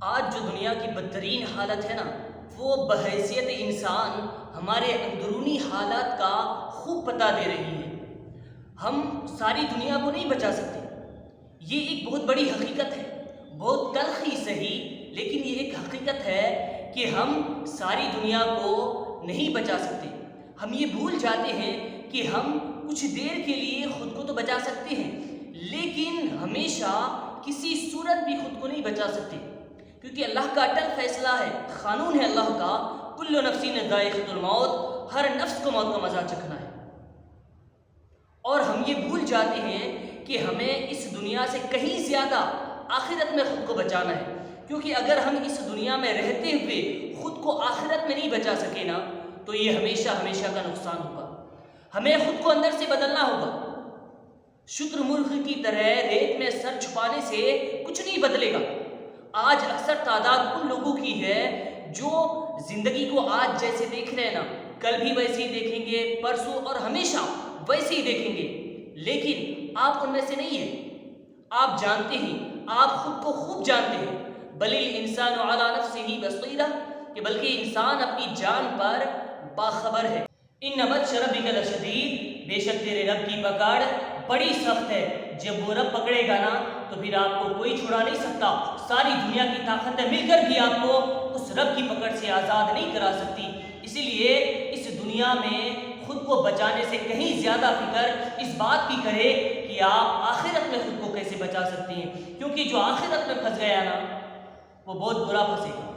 آج جو دنیا کی بدترین حالت ہے نا، وہ بحیثیت انسان ہمارے اندرونی حالات کا خوب پتہ دے رہی ہے۔ ہم ساری دنیا کو نہیں بچا سکتے، یہ ایک بہت بڑی حقیقت ہے، بہت تلخ ہی صحیح، لیکن یہ ایک حقیقت ہے کہ ہم ساری دنیا کو نہیں بچا سکتے۔ ہم یہ بھول جاتے ہیں کہ ہم کچھ دیر کے لیے خود کو تو بچا سکتے ہیں، لیکن ہمیشہ کسی صورت بھی خود کو نہیں بچا سکتے، کیونکہ اللہ کا اٹل فیصلہ ہے، قانون ہے اللہ کا، کل نفس ذائقۃ الموت، ہر نفس کو موت کا مزہ چکھنا ہے۔ اور ہم یہ بھول جاتے ہیں کہ ہمیں اس دنیا سے کہیں زیادہ آخرت میں خود کو بچانا ہے، کیونکہ اگر ہم اس دنیا میں رہتے ہوئے خود کو آخرت میں نہیں بچا سکے نا، تو یہ ہمیشہ ہمیشہ کا نقصان ہوگا۔ ہمیں خود کو اندر سے بدلنا ہوگا۔ شتر مرغ کی طرح ریت میں سر چھپانے سے کچھ نہیں بدلے گا۔ آج اکثر تعداد ان لوگوں کی ہے جو زندگی کو آج جیسے دیکھ رہے ہیں نا، کل بھی ویسے ہی دیکھیں گے، پرسوں اور ہمیشہ ویسے ہی دیکھیں گے، لیکن آپ ان میں سے نہیں ہیں۔ آپ جانتے ہیں، آپ خود کو خوب جانتے ہیں، بل الانسان علی نفسہ بصیرہ، کہ بلکہ انسان اپنی جان پر باخبر ہے۔ ان بطش ربک لشدید، بے شک تیرے رب کی پکڑ بڑی سخت ہے۔ جب وہ رب پکڑے گا نا تو پھر آپ کو کوئی چھڑا نہیں سکتا، ساری دنیا کی طاقتیں مل کر بھی آپ کو اس رب کی پکڑ سے آزاد نہیں کرا سکتی۔ اسی لیے اس دنیا میں خود کو بچانے سے کہیں زیادہ فکر اس بات کی کرے کہ آپ آخرت میں خود کو کیسے بچا سکتے ہیں، کیونکہ جو آخرت میں پھنس گیا نا، وہ بہت برا پھنسے گا۔